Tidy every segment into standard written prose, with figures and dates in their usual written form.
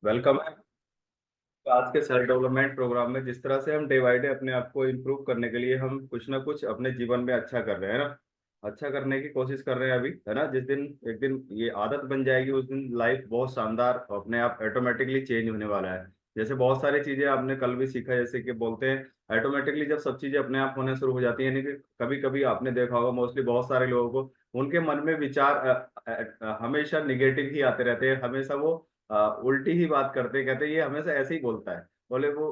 Welcome है। आज के सेल्फ डेवलपमेंट प्रोग्राम में जिस तरह से हम डे बाई डे अपने आप को इम्प्रूव करने के लिए हम कुछ ना कुछ अपने जीवन में अच्छा कर रहे हैं ना। अच्छा करने की कोशिश कर रहे हैं अभी, है ना। जिस दिन एक दिन ये आदत बन जाएगी उस दिन लाइफ बहुत शानदार और अपने आप ऑटोमेटिकली चेंज होने वाला है। जैसे बहुत सारी चीजें आपने कल भी सीखा, जैसे कि बोलते हैं ऑटोमेटिकली जब सब चीजें अपने आप होने शुरू हो जाती है, यानी कि कभी कभी आपने देखा होगा, मोस्टली बहुत सारे लोगों को उनके मन में विचार हमेशा निगेटिव ही आते रहते हैं। हमेशा वो उल्टी ही बात करते हैं, कहते हैं ये हमेशा ऐसे ही बोलता है। बोले वो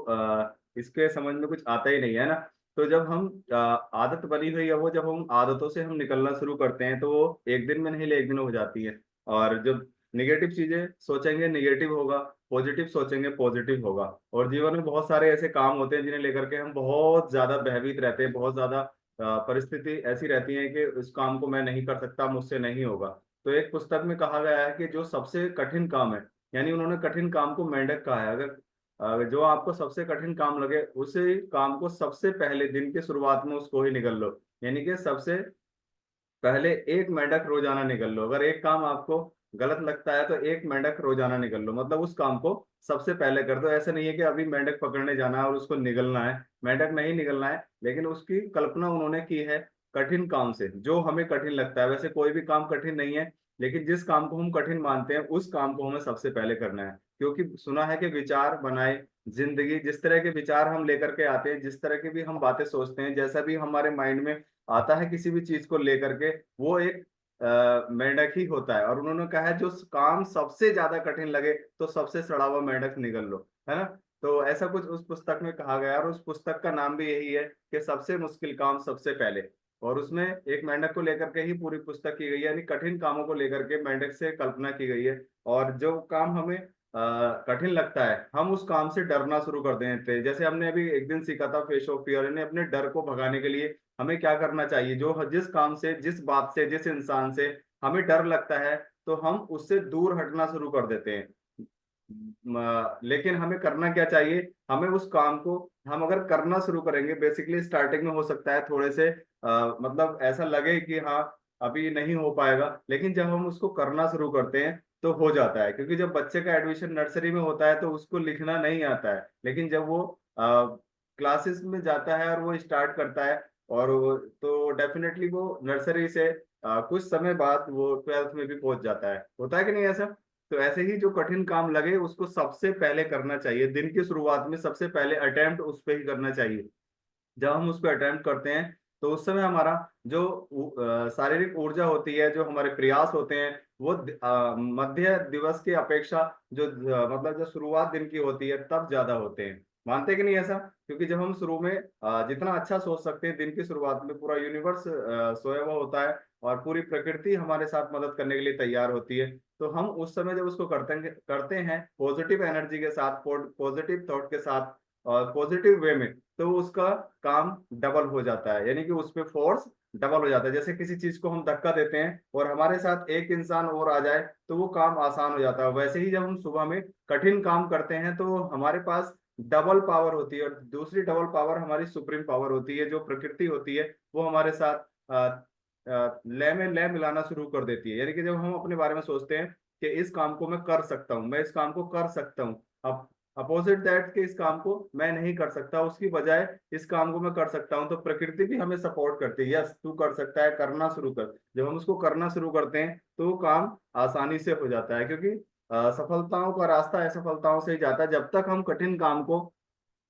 इसके समझ में कुछ आता ही नहीं है ना। तो जब हम आदत बनी हुई है वो, जब हम आदतों से हम निकलना शुरू करते हैं तो वो एक दिन में नहीं ले एक दिन हो जाती है। और जब निगेटिव चीजें सोचेंगे निगेटिव होगा, पॉजिटिव सोचेंगे पॉजिटिव होगा। और जीवन में बहुत सारे ऐसे काम होते हैं जिन्हें लेकर के हम बहुत ज्यादा भयभीत रहते हैं, बहुत ज्यादा परिस्थिति ऐसी रहती है कि उस काम को मैं नहीं कर सकता, मुझसे नहीं होगा। तो एक पुस्तक में कहा गया है कि जो सबसे कठिन काम है, यानी उन्होंने कठिन काम को मेंढक कहा है। अगर जो आपको सबसे कठिन काम लगे उसी काम को सबसे पहले दिन की शुरुआत में उसको ही निकल लो। यानी कि सबसे पहले एक मेंढक रोजाना निकल लो। अगर एक काम आपको गलत लगता है तो एक मेंढक रोजाना निकल लो, मतलब उस काम को सबसे पहले कर दो। ऐसा नहीं है कि अभी मेंढक पकड़ने जाना है और उसको निगलना है, मेंढक नहीं निगलना है, लेकिन उसकी कल्पना उन्होंने की है कठिन काम से, जो हमें कठिन लगता है। वैसे कोई भी काम कठिन नहीं है, लेकिन जिस काम को हम कठिन मानते हैं उस काम को हमें सबसे पहले करना है। क्योंकि सुना है कि विचार बनाए जिंदगी। जिस तरह के विचार हम लेकर के आते हैं, जिस तरह की भी हम बातें सोचते हैं, जैसा भी हमारे माइंड में आता है किसी भी चीज को लेकर के, वो एक मेंढक ही होता है। और उन्होंने कहा है जो काम सबसे ज्यादा कठिन लगे तो सबसे सड़ा हुआ मेंढक निगल लो, है ना। तो ऐसा कुछ उस पुस्तक में कहा गया है, और उस पुस्तक का नाम भी यही है कि सबसे मुश्किल काम सबसे पहले। और उसमें एक मेंढक को लेकर के ही पूरी पुस्तक की गई है, यानी कठिन कामों को लेकर के मेंढक से कल्पना की गई है। और जो काम हमें कठिन लगता है हम उस काम से डरना शुरू कर देते हैं। जैसे हमने अभी एक दिन सीखा था फेस ऑफ फियर, यानी अपने डर को भगाने के लिए हमें क्या करना चाहिए। जो जिस काम से, जिस बात से, जिस इंसान से हमें डर लगता है तो हम उससे दूर हटना शुरू कर देते हैं। लेकिन हमें करना क्या चाहिए, हमें उस काम को हम अगर करना शुरू करेंगे, बेसिकली स्टार्टिंग में हो सकता है थोड़े से मतलब ऐसा लगे कि हाँ अभी नहीं हो पाएगा, लेकिन जब हम उसको करना शुरू करते हैं तो हो जाता है। क्योंकि जब बच्चे का एडमिशन नर्सरी में होता है तो उसको लिखना नहीं आता है, लेकिन जब वो क्लासेस में जाता है और वो स्टार्ट करता है, और तो डेफिनेटली वो नर्सरी से कुछ समय बाद वो ट्वेल्थ में भी पहुंच जाता है। होता है कि नहीं ऐसा। तो ऐसे ही जो कठिन काम लगे उसको सबसे पहले करना चाहिए, दिन की शुरुआत में सबसे पहले अटेम्प्ट उस पर ही करना चाहिए। जब हम उस पर अटेम्प्ट करते हैं तो उस समय हमारा जो शारीरिक ऊर्जा होती है, जो हमारे प्रयास होते हैं, वो मध्य दिवस की अपेक्षा जो मतलब जो शुरुआत दिन की होती है तब ज्यादा होते हैं। मानते कि नहीं ऐसा। क्योंकि जब हम शुरू में जितना अच्छा सोच सकते हैं, दिन की शुरुआत में पूरा यूनिवर्स सोया हुआ होता है और पूरी प्रकृति हमारे साथ मदद करने के लिए तैयार होती है। तो हम उस समय जब उसको करते हैं पॉजिटिव एनर्जी के साथ, पॉजिटिव थॉट के साथ और पॉजिटिव वे में, तो उसका काम डबल हो जाता है, यानी कि उस पे फोर्स डबल हो जाता है। जैसे किसी चीज को हम धक्का देते हैं और हमारे साथ एक इंसान और आ जाए तो वो काम आसान हो जाता है। वैसे ही जब हम सुबह में कठिन काम करते हैं तो हमारे पास डबल पावर होती है, और दूसरी डबल पावर हमारी सुप्रीम पावर होती है, जो प्रकृति होती है वो हमारे साथ लय में लय मिलाना शुरू कर देती है। यानी कि जब हम अपने बारे में सोचते हैं कि इस काम को मैं कर सकता हूँ, मैं इस काम को कर सकता हूँ, अब अपोजिट दैट के इस काम को मैं नहीं कर सकता, उसकी बजाय इस काम को मैं कर सकता हूं, तो प्रकृति भी हमें सपोर्ट करती है। यस तू कर सकता है, करना शुरू कर। जब हम उसको करना शुरू करते हैं तो वो काम आसानी से हो जाता है। क्योंकि सफलताओं का रास्ता असफलताओं से ही जाता है। जब तक हम कठिन काम को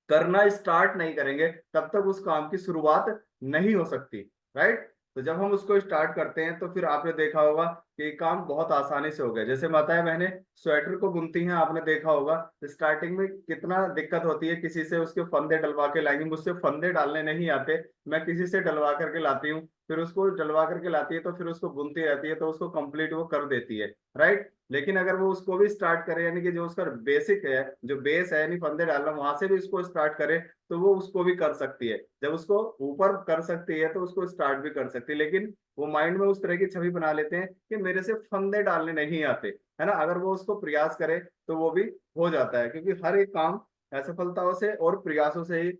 करना स्टार्ट नहीं करेंगे तब तक उस काम की शुरुआत नहीं हो सकती। राइट। तो जब हम उसको स्टार्ट करते हैं तो फिर आपने देखा होगा कि ये काम बहुत आसानी से हो गया। जैसे माताएं बहनें स्वेटर को बुनती हैं, आपने देखा होगा स्टार्टिंग में कितना दिक्कत होती है, किसी से उसके फंदे डलवा के लाएंगे। मुझसे फंदे डालने नहीं आते, मैं किसी से डलवा करके लाती हूँ, फिर उसको डलवा करके लाती है तो फिर उसको बुनती रहती है, तो उसको कंप्लीट वो कर देती है। राइट। लेकिन अगर वो उसको भी स्टार्ट करे, यानी कि जो उसका बेसिक है, जो बेस है, यानी फंदे डालना, वहां से भी उसको स्टार्ट करे तो वो उसको भी कर सकती है। जब उसको ऊपर कर सकती है तो उसको स्टार्ट भी कर सकती है। लेकिन वो माइंड में उस तरह की छवि बना लेते हैं कि मेरे से फंदे डालने नहीं आते, है ना। अगर वो उसको प्रयास करे तो वो भी हो जाता है। क्योंकि हर एक काम असफलताओं से और प्रयासों से ही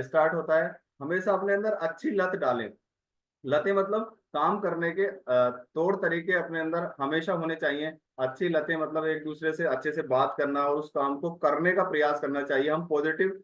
स्टार्ट होता है। हमेशा अपने अंदर अच्छी लत डालें। लतें मतलब काम करने के तौर तरीके अपने अंदर हमेशा होने चाहिए। अच्छी लतें मतलब एक दूसरे से अच्छे से बात करना और उस काम को करने का प्रयास करना चाहिए। हम पॉजिटिव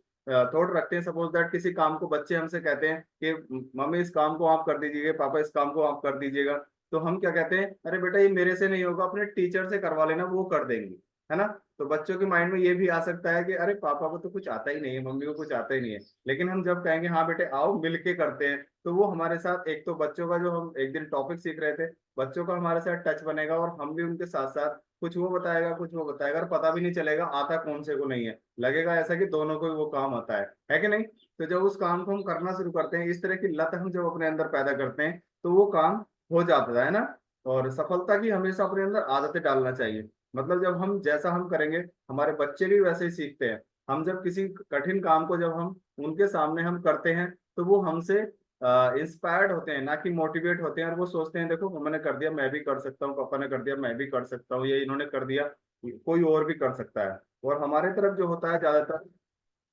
थॉट रखते हैं। सपोज दैट किसी काम को बच्चे हमसे कहते हैं कि मम्मी इस काम को आप कर दीजिएगा, पापा इस काम को आप कर दीजिएगा, तो हम क्या कहते हैं, अरे बेटा ये मेरे से नहीं होगा, अपने टीचर से करवा लेना, वो कर देंगे, है ना। तो बच्चों के माइंड में ये भी आ सकता है कि अरे पापा को तो कुछ आता ही नहीं है, मम्मी को कुछ आता ही नहीं है। लेकिन हम जब कहेंगे हाँ बेटे आओ मिलके करते हैं, तो वो हमारे साथ, एक तो बच्चों का जो हम एक दिन टॉपिक सीख रहे थे, बच्चों का हमारे साथ टच बनेगा और हम भी उनके साथ साथ, कुछ वो बताएगा कुछ वो बताएगा, और पता भी नहीं चलेगा आता कौन से को नहीं है, लगेगा ऐसा कि दोनों को ही वो काम आता है कि नहीं। तो जब उस काम को हम करना शुरू करते हैं, इस तरह की लत हम जब अपने अंदर पैदा करते हैं, तो वो काम हो जाता है ना। और सफलता की हमेशा अपने अंदर आदतें डालना चाहिए। मतलब जब हम जैसा हम करेंगे, हमारे बच्चे भी वैसे ही सीखते हैं। हम जब किसी कठिन काम को जब हम उनके सामने हम करते हैं, तो वो हमसे इंस्पायर्ड होते हैं, ना कि मोटिवेट होते हैं, और वो सोचते हैं देखो मैंने कर दिया मैं भी कर सकता हूँ, पापा ने कर दिया मैं भी कर सकता हूँ, ये इन्होंने कर दिया कोई और भी कर सकता है। और हमारे तरफ जो होता है ज्यादातर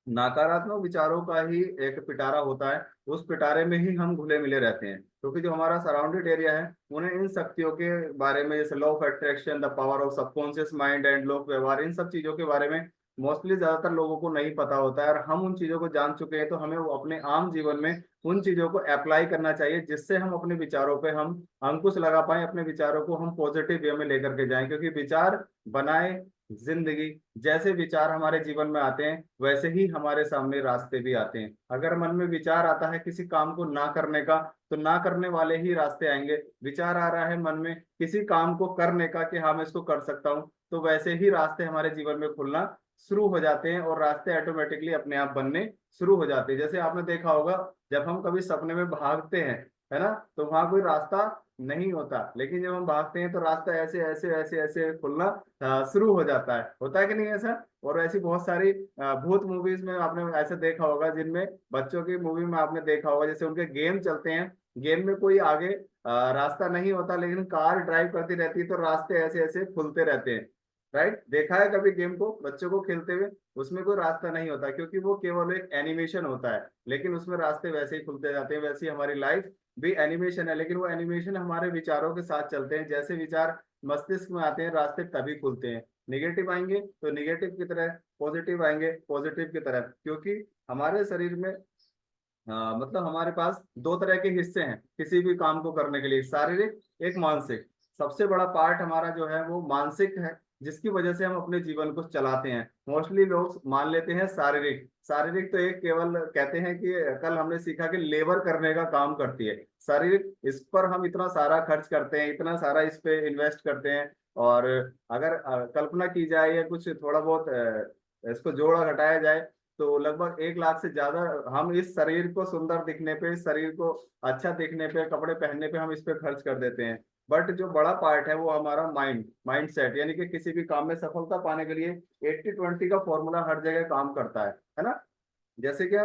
नकारात्मक विचारों का ही एक पिटारा होता है। उस पिटारे में ही हम घुले मिले रहते हैं, क्योंकि जो हमारा सराउंडेड एरिया है, उन्हें इन शक्तियों के बारे में, जैसे law of attraction, the power of subconscious mind and लोक व्यवहार, इन सब चीजों के बारे में मोस्टली ज्यादातर लोगों को नहीं पता होता है। और हम उन चीजों को जान चुके हैं, तो हमें वो अपने आम जीवन में उन चीजों को अप्लाई करना चाहिए, जिससे हम अपने विचारों पे हम अंकुश लगा पाए, अपने विचारों को हम पॉजिटिव वे में लेकर के जाएं। क्योंकि विचार बनाए जिंदगी, जैसे विचार हमारे जीवन में आते हैं वैसे ही हमारे सामने रास्ते भी आते हैं। अगर मन में विचार आता है किसी काम को ना करने का, तो ना करने वाले ही रास्ते आएंगे। विचार आ रहा है मन में किसी काम को करने का कि हाँ मैं इसको कर सकता हूँ, तो वैसे ही रास्ते हमारे जीवन में खुलना शुरू हो जाते हैं, और रास्ते ऑटोमेटिकली अपने आप बनने शुरू हो जाते हैं। जैसे आपने देखा होगा, जब हम कभी सपने में भागते हैं, है ना, तो वहां कोई रास्ता नहीं होता, लेकिन जब हम भागते हैं तो रास्ता ऐसे ऐसे ऐसे ऐसे खुलना शुरू हो जाता है। होता है कि नहीं ऐसा। और ऐसी बहुत सारी भूत मूवीज में आपने ऐसे देखा होगा, जिनमें बच्चों की मूवी में आपने देखा होगा, जैसे उनके गेम चलते हैं, गेम में कोई आगे रास्ता नहीं होता, लेकिन कार ड्राइव करती रहती है तो रास्ते ऐसे ऐसे खुलते रहते हैं। राइट, देखा है कभी गेम को बच्चों को खेलते हुए, उसमें कोई रास्ता नहीं होता, क्योंकि वो केवल एक एनिमेशन होता है, लेकिन उसमें रास्ते वैसे ही खुलते जाते हैं। वैसे ही हमारी लाइफ भी एनिमेशन है, लेकिन वो एनिमेशन हमारे विचारों के साथ चलते हैं। जैसे विचार मस्तिष्क में आते हैं, रास्ते तभी खुलते हैं। निगेटिव आएंगे तो निगेटिव की तरह, पॉजिटिव आएंगे पॉजिटिव की तरह। क्योंकि हमारे शरीर में मतलब हमारे पास दो तरह के हिस्से हैं किसी भी काम को करने के लिए, शारीरिक, एक मानसिक। सबसे बड़ा पार्ट हमारा जो है वो मानसिक है, जिसकी वजह से हम अपने जीवन को चलाते हैं। मोस्टली लोग मान लेते हैं शारीरिक, शारीरिक तो एक केवल कहते हैं कि कल हमने सीखा कि लेबर करने का काम करती है शारीरिक। इस पर हम इतना सारा खर्च करते हैं, इतना सारा इस पे इन्वेस्ट करते हैं। और अगर कल्पना की जाए या कुछ थोड़ा बहुत इसको जोड़ा घटाया जाए, तो लगभग 1 लाख से ज्यादा हम इस शरीर को सुंदर दिखने पे, इस शरीर को अच्छा दिखने पे, कपड़े पहनने पे हम इस पे खर्च कर देते हैं। बट जो बड़ा पार्ट है वो हमारा माइंड सेट, यानी कि किसी भी काम में सफलता पाने के लिए 80-20 का फॉर्मूला हर जगह काम करता है ना। जैसे कि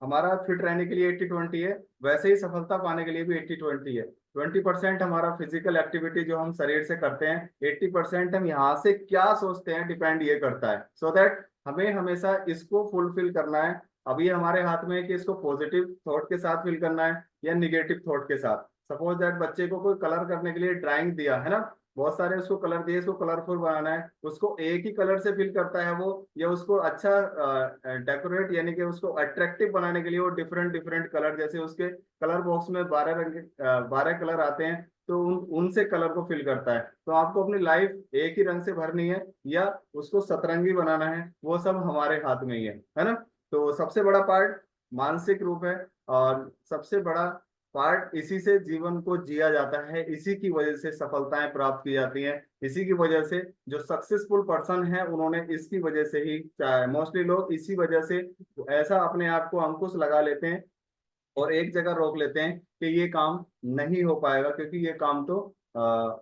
हमारा फिट रहने के लिए 80-20 है, वैसे ही सफलता पाने के लिए भी 80-20 है। 20% हमारा फिजिकल एक्टिविटी जो हम शरीर से करते हैं, 80% हम यहाँ से क्या सोचते हैं डिपेंड ये करता है। सो दैट हमें हमेशा इसको फुलफिल करना है। अब ये हमारे हाथ में है कि इसको पॉजिटिव थॉट के साथ फिल करना है या निगेटिव थॉट के साथ। सपोज दैट बच्चे को कोई कलर करने के लिए ड्राइंग दिया है ना, बहुत सारे उसको कलर दिए, इसको कलरफुल बनाना है, उसको एक ही कलर से फिल करता है वो, या उसको अच्छा डेकोरेट यानी कि उसको अट्रैक्टिव बनाने के लिए वो डिफरेंट डिफरेंट कलर, जैसे उसके कलर बॉक्स में 12 रंग 12 कलर आते हैं, तो उनसे कलर को फिल करता है। तो आपको अपनी लाइफ एक ही रंग से भरनी है या उसको सतरंगी बनाना है, वो सब हमारे हाथ में ही है ना। तो सबसे बड़ा पार्ट मानसिक रूप है, और सबसे बड़ा पार्ट इसी से जीवन को जिया जाता है, इसी की वजह से सफलताएं प्राप्त की जाती हैं, इसी की वजह से जो सक्सेसफुल पर्सन है उन्होंने इसकी वजह से ही, मोस्टली लोग इसी वजह से ऐसा अपने आप को अंकुश लगा लेते हैं और एक जगह रोक लेते हैं कि ये काम नहीं हो पाएगा, क्योंकि ये काम तो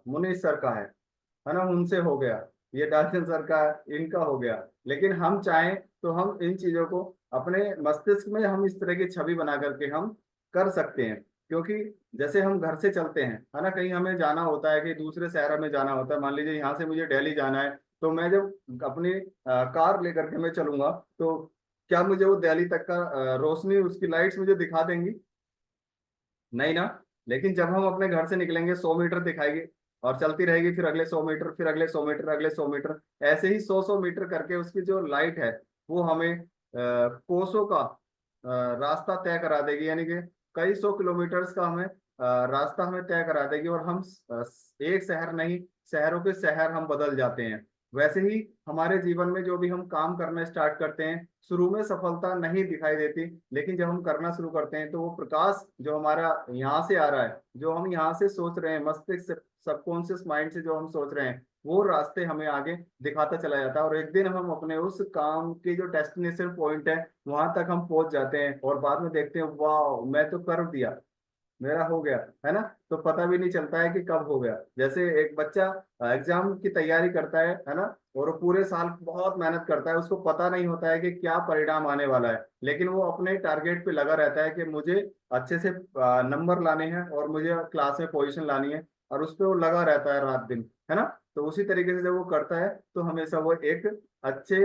मुनीष सर का है ना, उनसे हो गया, ये डाल्टन सर का, इनका हो गया। लेकिन हम चाहें तो हम इन चीजों को अपने मस्तिष्क में हम इस तरह की छवि बना करके हम कर सकते हैं। क्योंकि जैसे हम घर से चलते हैं, है ना, कहीं हमें जाना होता है कि दूसरे शहर में जाना होता है, मान लीजिए यहाँ से मुझे दिल्ली जाना है, तो मैं जब अपनी कार लेकर के मैं चलूंगा, तो क्या मुझे वो दिल्ली तक का रोशनी, उसकी लाइट्स मुझे दिखा देंगी? नहीं ना। लेकिन जब हम अपने घर से निकलेंगे 100 मीटर दिखाएगी और चलती रहेगी, फिर अगले 100 मीटर, फिर अगले 100 मीटर, अगले 100 मीटर, ऐसे ही 100 मीटर करके उसकी जो लाइट है वो हमें कोसों का रास्ता तय करा देगी, यानी कि कई 100 किलोमीटर्स का हमें रास्ता हमें तय करा देगी, और हम एक शहर नहीं, शहरों के शहर हम बदल जाते हैं। वैसे ही हमारे जीवन में जो भी हम काम करना स्टार्ट करते हैं, शुरू में सफलता नहीं दिखाई देती, लेकिन जब हम करना शुरू करते हैं तो वो प्रकाश जो हमारा यहाँ से आ रहा है, जो हम यहाँ से सोच रहे हैं, मस्तिष्क से, सबकॉन्शियस माइंड से जो हम सोच रहे हैं, वो रास्ते हमें आगे दिखाता चला जाता है, और एक दिन हम अपने उस काम की जो डेस्टिनेशन पॉइंट है वहां तक हम पहुंच जाते हैं, और बाद में देखते हैं वाह मैं तो कर दिया, मेरा हो गया, है ना। तो पता भी नहीं चलता है कि कब हो गया। जैसे एक बच्चा एग्जाम की तैयारी करता है ना, और वो पूरे साल बहुत मेहनत करता है, उसको पता नहीं होता है कि क्या परिणाम आने वाला है, लेकिन वो अपने टारगेट पे लगा रहता है कि मुझे अच्छे से नंबर लाने हैं और मुझे क्लास में पोजीशन लानी है, और उस पर वो लगा रहता है रात दिन, है ना। तो उसी तरीके से जब वो करता है तो हमेशा वो एक अच्छे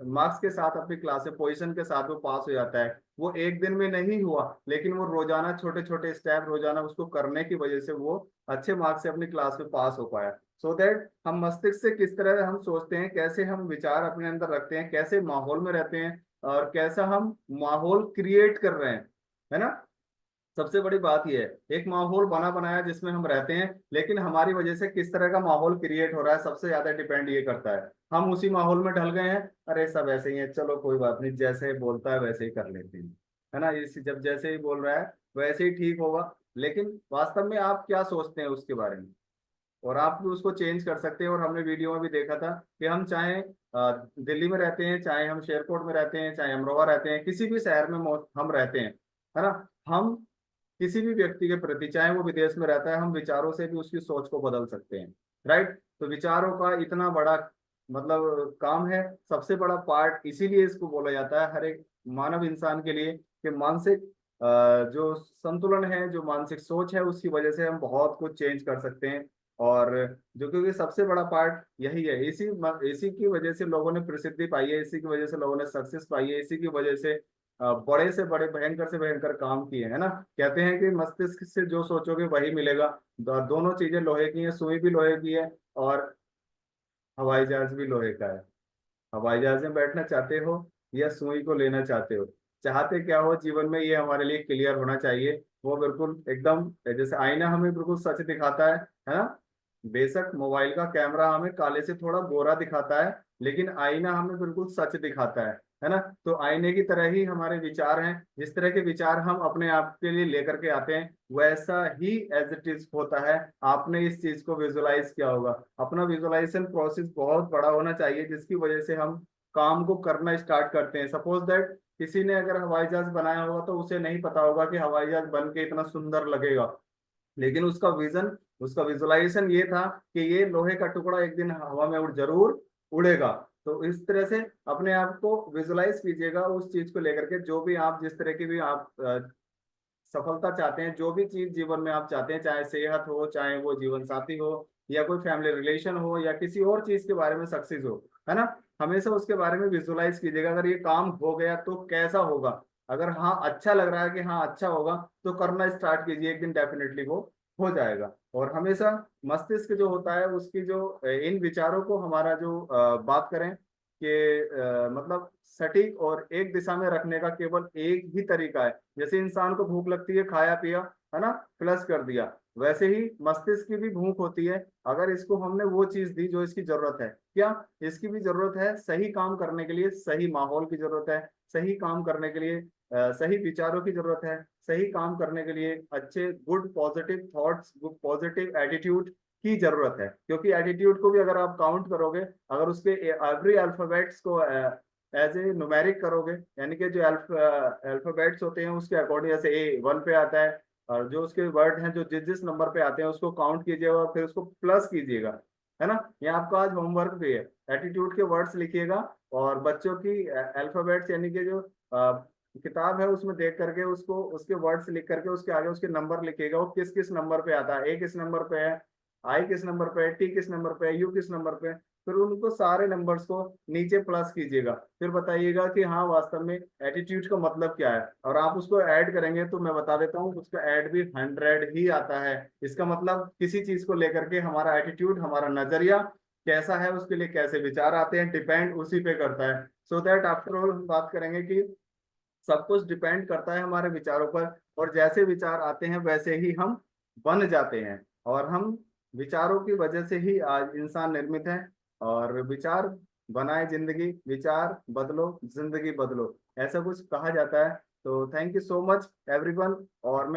मार्क्स के साथ अपनी क्लास में पोजीशन के साथ वो पास हो जाता है। वो एक दिन में नहीं हुआ, लेकिन वो रोजाना छोटे छोटे स्टेप रोजाना उसको करने की वजह से वो अच्छे मार्क्स से अपनी क्लास में पास हो पाया। सो दैट हम मस्तिष्क से किस तरह हम सोचते हैं, कैसे हम विचार अपने अंदर रखते हैं, कैसे माहौल में रहते हैं, और कैसा हम माहौल क्रिएट कर रहे हैं, है ना। सबसे बड़ी बात यह है, एक माहौल बना बनाया जिसमें हम रहते हैं, लेकिन हमारी वजह से किस तरह का माहौल क्रिएट हो रहा है सबसे ज्यादा डिपेंड ये करता है। हम उसी माहौल में ढल गए हैं, अरे सब ऐसे ही है, चलो कोई बात नहीं, जैसे बोलता है वैसे ही कर लेते हैं, है ना। इस जब जैसे ही बोल रहा है वैसे ही ठीक होगा, लेकिन वास्तव में आप क्या सोचते हैं उसके बारे में, और आप भी उसको चेंज कर सकते हैं। और हमने वीडियो में भी देखा था कि हम चाहे दिल्ली में रहते हैं, चाहे हम शेरकोट में रहते हैं, चाहे अमरोहा रहते हैं, किसी भी शहर में हम रहते हैं, है ना। हम किसी भी व्यक्ति के प्रति, चाहे वो विदेश में रहता है, हम विचारों से भी उसकी सोच को बदल सकते हैं, राइट। तो विचारों का इतना बड़ा मतलब काम है, सबसे बड़ा पार्ट, इसीलिए इसको बोला जाता है हर एक मानव इंसान के लिए कि मानसिक जो संतुलन है, जो मानसिक सोच है, उसकी वजह से हम बहुत कुछ चेंज कर सकते हैं। और जो, क्योंकि सबसे बड़ा पार्ट यही है, इसी की वजह से लोगों ने प्रसिद्धि पाई है, इसी की वजह से लोगों ने सक्सेस पाई है, इसी की वजह से बड़े से बड़े भयंकर से भयंकर काम किए, है ना। कहते हैं कि मस्तिष्क से जो सोचोगे वही मिलेगा। दोनों चीजें लोहे की हैं, सुई भी लोहे की है, और हवाई जहाज भी लोहे का है। हवाई जहाज में बैठना चाहते हो या सुई को लेना चाहते हो, चाहते क्या हो जीवन में, ये हमारे लिए क्लियर होना चाहिए। वो बिल्कुल एकदम जैसे आईना हमें बिल्कुल सच दिखाता है ना। बेशक मोबाइल का कैमरा हमें काले से थोड़ा गोरा दिखाता है, लेकिन आईना हमें बिल्कुल सच दिखाता है ना। तो आईने की तरह ही हमारे विचार हैं, जिस तरह के विचार हम अपने आप के लिए लेकर के आते हैं, वैसा ही एज इट इज होता है। आपने इस चीज को विजुलाइज किया होगा, अपना विजुलाइजेशन प्रोसेस बहुत बड़ा होना चाहिए, जिसकी वजह से हम काम को करना स्टार्ट करते हैं। सपोज दैट किसी ने अगर हवाई जहाज बनाया होगा तो उसे नहीं पता होगा कि हवाई जहाज बन के इतना सुंदर लगेगा, लेकिन उसका विजन, उसका विजुअलाइजेशन ये था कि ये लोहे का टुकड़ा एक दिन हवा में जरूर उड़ेगा। तो इस तरह से अपने आप को विजुअलाइज कीजिएगा उस चीज को लेकर के, जो भी आप, जिस तरह की भी आप सफलता चाहते हैं, जो भी चीज जीवन में आप चाहते हैं, चाहे सेहत हो, चाहे वो जीवन साथी हो, या कोई फैमिली रिलेशन हो, या किसी और चीज के बारे में सक्सेस हो, है ना। हमेशा उसके बारे में विजुअलाइज कीजिएगा, अगर ये काम हो गया तो कैसा होगा। अगर हाँ अच्छा लग रहा है कि हाँ अच्छा होगा, तो करना स्टार्ट कीजिए, एक दिन डेफिनेटली वो हो जाएगा। और हमेशा मस्तिष्क जो होता है उसकी जो इन विचारों को हमारा जो बात करें कि मतलब सटीक और एक दिशा में रखने का केवल एक ही तरीका है। जैसे इंसान को भूख लगती है, खाया पिया, है ना, प्लस कर दिया, वैसे ही मस्तिष्क की भी भूख होती है। अगर इसको हमने वो चीज दी जो इसकी जरूरत है, क्या इसकी भी जरूरत है सही काम करने के लिए, सही माहौल की जरूरत है, सही काम करने के लिए सही विचारों की जरूरत है, सही काम करने के लिए अच्छे good positive thoughts, good positive attitude की जरूरत है। क्योंकि एटीट्यूड को भी अगर आप काउंट करोगे, अगर उसके एवरी अल्फाबेट्स को एज ए न्यूमेरिक करोगे, यानी कि जो अल्फाबेट्स होते हैं उसके अकॉर्डिंग, जैसे ए 1 पे आता है, और जो उसके वर्ड हैं जो जिस जिस नंबर पे आते हैं उसको काउंट कीजिएगा और फिर उसको प्लस कीजिएगा, है ना। ये आपका आज होमवर्क भी है, एटीट्यूड के वर्ड्स लिखिएगा, और बच्चों की अल्फाबेट्स यानी कि जो किताब है उसमें देख करके उसको, उसके वर्ड्स लिख करके उसके आगे उसके नंबर लिखिएगा, वो किस किस नंबर पे आता है, ए किस नंबर पे है, आई किस नंबर पे है, टी किस नंबर पे है, यू किस नंबर पे है। फिर उनको सारे नंबर्स को नीचे प्लस कीजिएगा, फिर बताइएगा कि हाँ वास्तव में एटीट्यूड का मतलब क्या है, और आप उसको ऐड करेंगे तो मैं बता देता हूँ उसका ऐड भी 100 ही आता है। इसका मतलब किसी चीज को लेकर के हमारा एटीट्यूड, हमारा नजरिया कैसा है, उसके लिए कैसे विचार आते हैं, डिपेंड उसी पे करता है। सो दैट आफ्टर ऑल हम बात करेंगे कि सब कुछ डिपेंड करता है हमारे विचारों पर, और जैसे विचार आते हैं वैसे ही हम बन जाते हैं, और हम विचारों की वजह से ही आज इंसान निर्मित है। और विचार बनाए जिंदगी, विचार बदलो जिंदगी बदलो, ऐसा कुछ कहा जाता है। तो thank you so much everyone. और